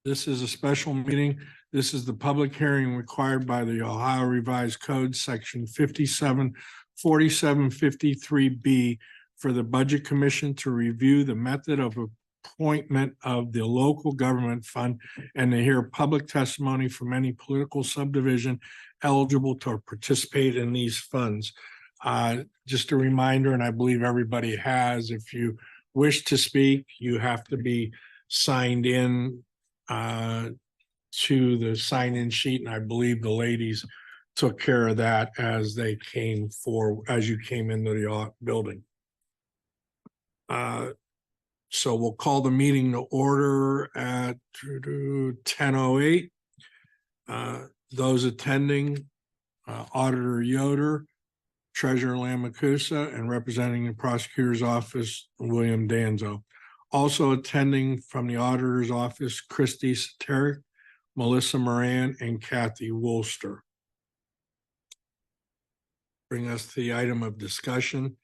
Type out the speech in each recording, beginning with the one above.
This is a special meeting. This is the public hearing required by the Ohio Revised Code, section 4753B, for the Budget Commission to review the method of appointment of the local government fund and to hear public testimony from any political subdivision eligible to participate in these funds. Just a reminder, and I believe everybody has, if you wish to speak, you have to be signed in to the sign-in sheet, and I believe the ladies took care of that as they came as you came into the building. So we'll call the meeting to order at 10:08. Those attending, Auditor Yoder, Treasurer Lamacusa, and representing the Prosecutor's Office, William Danzo. Also attending from the Auditor's Office, Christy Soteric, Melissa Moran, and Kathy Wolster. Bring us to the item of discussion.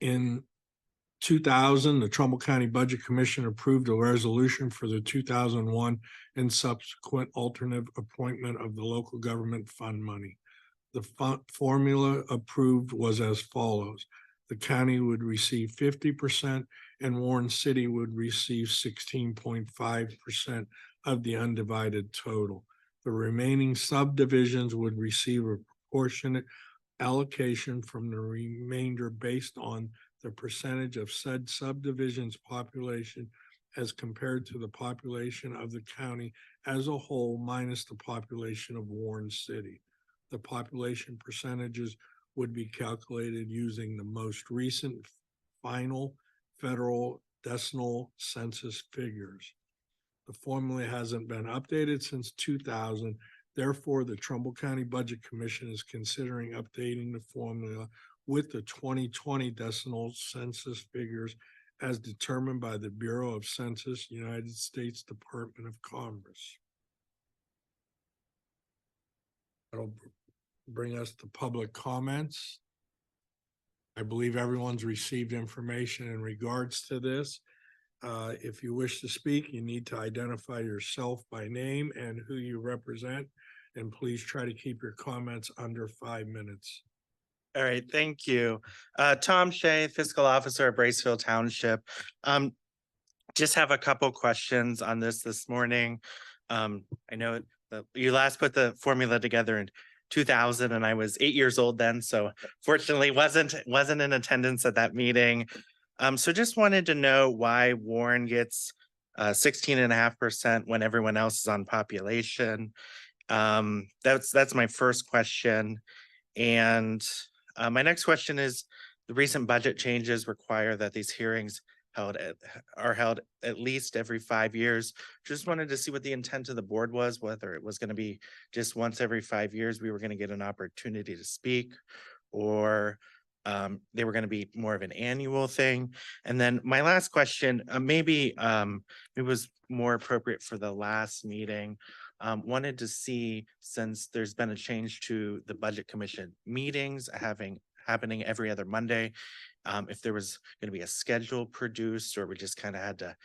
In 2000, the Trumbull County Budget Commission approved a resolution for the 2001 and subsequent alternate appointment of the local government fund money. The formula approved was as follows. The county would receive 50% and Warren City would receive 16.5% of the undivided total. The remaining subdivisions would receive a proportionate allocation from the remainder based on the percentage of said subdivision's population as compared to the population of the county as a whole minus the population of Warren City. The population percentages would be calculated using the most recent final federal decimal census figures. The formula hasn't been updated since 2000. Therefore, the Trumbull County Budget Commission is considering updating the formula with the 2020 decimal census figures as determined by the Bureau of Census, United States Department of Commerce. That'll bring us to public comments. I believe everyone's received information in regards to this. If you wish to speak, you need to identify yourself by name and who you represent, and please try to keep your comments under 5 minutes. All right, thank you. Tom Shea, Fiscal Officer at Braceville Township. Just have a couple questions on this morning. I know that you last put the formula together in 2000 and I was 8 years old then, so fortunately wasn't in attendance at that meeting. So just wanted to know why Warren gets 16.5% when everyone else is on population. That's my first question. And my next question is, the recent budget changes require that these hearings are held at least every 5 years. Just wanted to see what the intent of the board was, whether it was going to be just once every 5 years we were going to get an opportunity to speak, or they were going to be more of an annual thing. And then my last question, maybe it was more appropriate for the last meeting. Wanted to see, since there's been a change to the Budget Commission meetings happening every other Monday, if there was going to be a schedule produced, or we just kind of had to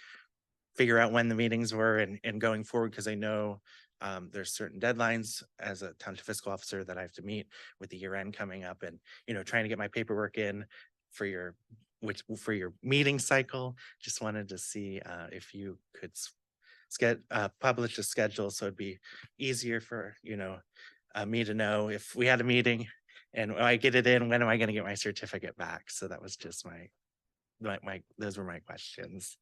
figure out when the meetings were and going forward, because I know there's certain deadlines as a township fiscal officer that I have to meet with the year end coming up, and trying to get my paperwork in for your meeting cycle. Just wanted to see if you could publish a schedule so it'd be easier for me to know if we had a meeting and I get it in, when am I going to get my certificate back? So that was just those were my questions.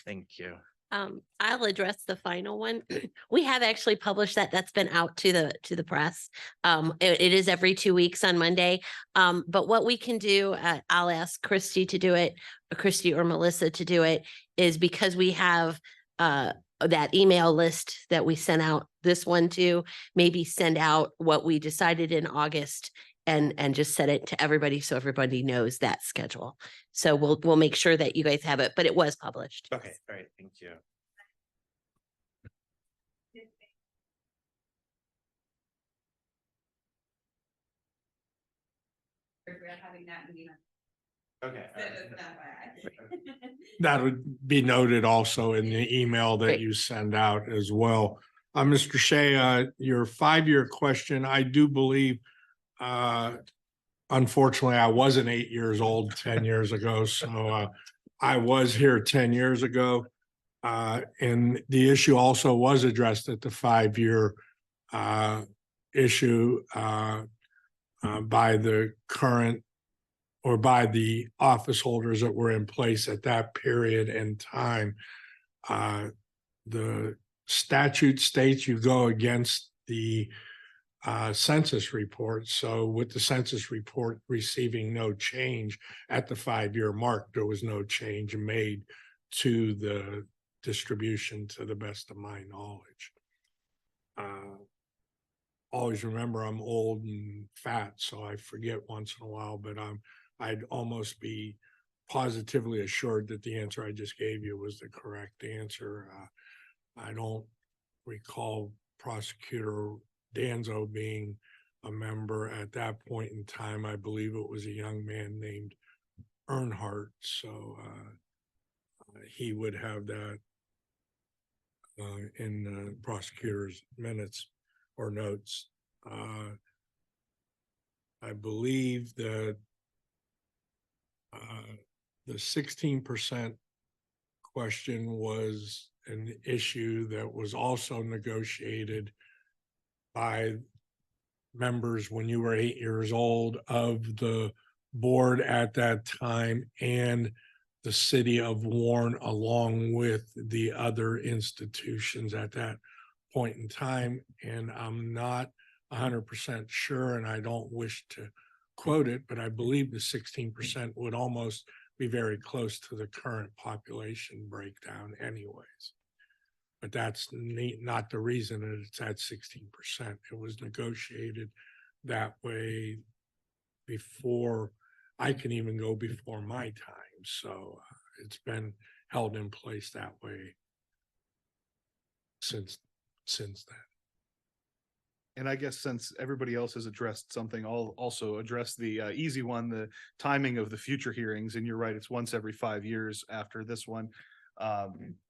Thank you. I'll address the final one. We have actually published that. That's been out to the press. It is every 2 weeks on Monday. But what we can do, I'll ask Christy to do it, or Christy or Melissa to do it, is because we have that email list that we sent out this one to, maybe send out what we decided in August and just set it to everybody so everybody knows that schedule. So we'll make sure that you guys have it, but it was published. Okay, all right, thank you. We're having that meeting. Okay. That would be noted also in the email that Great. you send out as well. Mr. Shea, your 5-year question, I do believe, unfortunately, I wasn't 8 years old 10 years ago, so I was here 10 years ago. And the issue also was addressed at the 5-year issue by the current or by the office holders that were in place at that period in time. The statute states you go against the census report. So with the census report receiving no change at the 5-year mark, there was no change made to the distribution to the best of my knowledge. Always remember I'm old and fat, so I forget once in a while, but I'd almost be positively assured that the answer I just gave you was the correct answer. I don't recall Prosecutor Danzo being a member at that point in time. I believe it was a young man named Earnhardt, so he would have that in the prosecutor's minutes or notes. I believe that the 16% question was an issue that was also negotiated by members when you were 8 years old of the board at that time and the city of Warren, along with the other institutions at that point in time. And I'm not 100% sure, and I don't wish to quote it, but I believe the 16% would almost be very close to the current population breakdown anyways. But that's not the reason that it's at 16%. It was negotiated that way before I can even go before my time. So it's been held in place that way since then. And I guess since everybody else has addressed something, I'll also address the easy one, the timing of the future hearings. And you're right, it's once every 5 years after this one.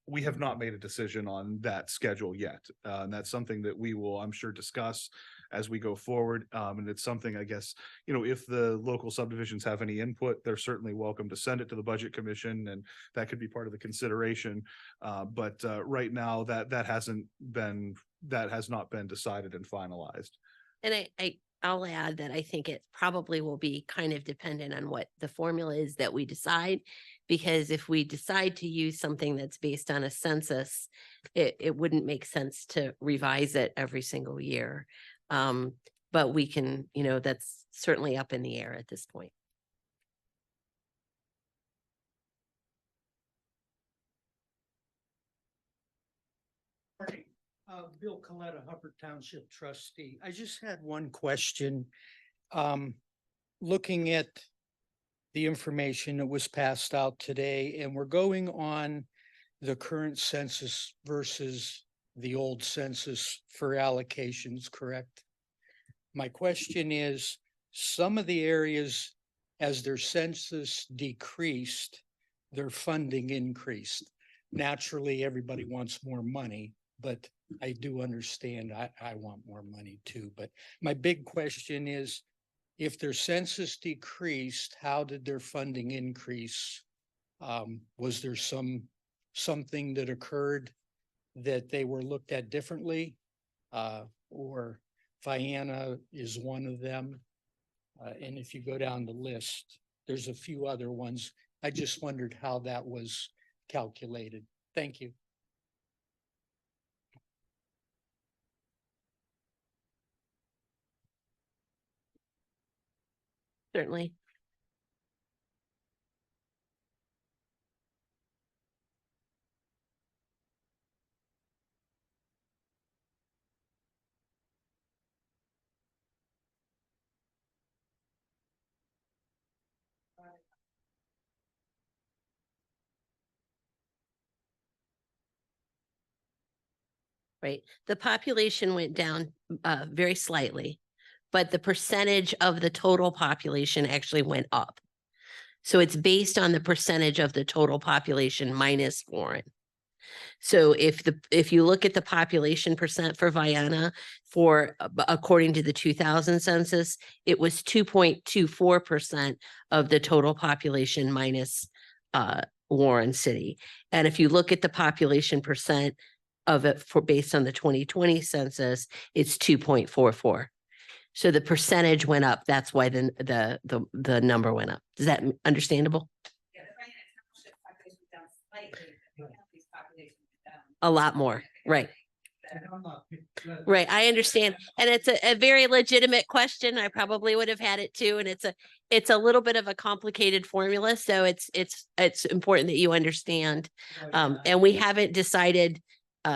We have not made a decision on that schedule yet. And that's something that we will, I'm sure, discuss as we go forward. And it's something, I guess, if the local subdivisions have any input, they're certainly welcome to send it to the Budget Commission, and that could be part of the consideration. But right now that has not been decided and finalized. And I'll add that I think it probably will be kind of dependent on what the formula is that we decide. Because if we decide to use something that's based on a census, it wouldn't make sense to revise it every single year. But we can, that's certainly up in the air at this point. Bill Coletta, Hubbard Township trustee. I just had one question. Looking at the information that was passed out today, and we're going on the current census versus the old census for allocations, correct? My question is, some of the areas, as their census decreased, their funding increased. Naturally, everybody wants more money, but I do understand I want more money too. But my big question is, if their census decreased, how did their funding increase? Was there something that occurred that they were looked at differently? Or Vienna is one of them. And if you go down the list, there's a few other ones. I just wondered how that was calculated. Thank you. Certainly. Right. The population went down very slightly, but the percentage of the total population actually went up. So it's based on the percentage of the total population minus foreign. So if you look at the population percent for Vienna according to the 2000 census, it was 2.24% of the total population minus Warren City. And if you look at the population percent of it based on the 2020 census, it's 2.44. So the percentage went up. That's why the number went up. Is that understandable? A lot more, right? Right, I understand. And it's a very legitimate question. I probably would have had it too. And it's a little bit of a complicated formula. So it's important that you understand. And we haven't decided,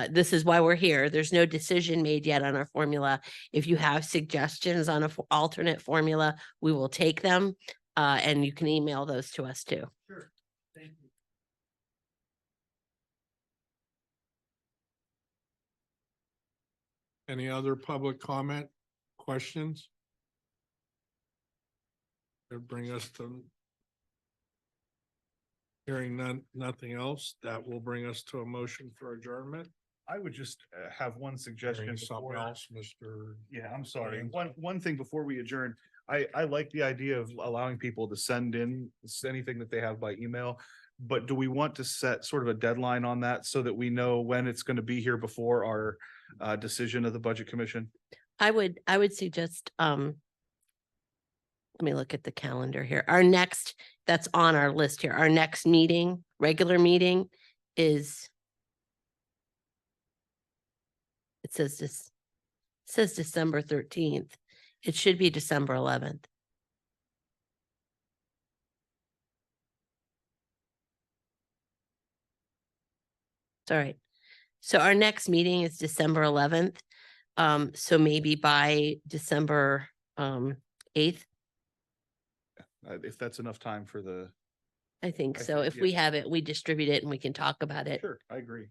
this is why we're here. There's no decision made yet on our formula. If you have suggestions on an alternate formula, we will take them. And you can email those to us too. Sure. Thank you. Any other public comment, questions? That bring us to hearing nothing else. That will bring us to a motion for adjournment. I would just have one suggestion. Hearing something before- else, Mr. Yeah, I'm sorry. James. One thing before we adjourn, I like the idea of allowing people to send in anything that they have by email. But do we want to set sort of a deadline on that so that we know when it's going to be here before our decision of the Budget Commission? I would suggest, let me look at the calendar here. Our next, that's on our list here. Our next meeting, regular meeting is. It says December 13th. It should be December 11th. It's all right. So our next meeting is December 11th. So maybe by December 8th, If that's enough time for the, I think I so. think, If yeah. we have it, we distribute it and we can talk about it. Does sure, I agree.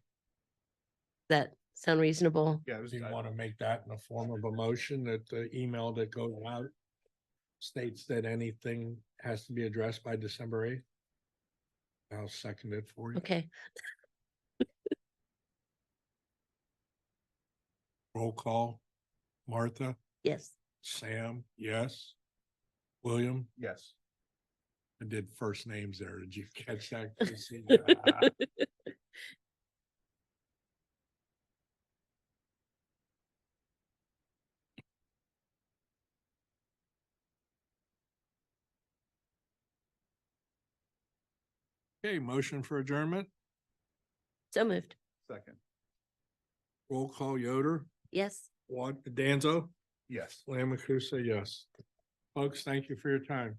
that sound reasonable? Yeah, it was, Do you want to make that in the form of a motion that the email that goes out states that anything has to be addressed by December 8th? I'll second it for you. Okay, Roll call. Martha, yes. Sam, yes. William, yes. I did first names there. Did you catch that? Chrissy? Okay, motion for adjournment. So moved. Second, Roll call Yoder, Yes. Danzo, yes. Lamakusa, yes. Folks, thank you for your time.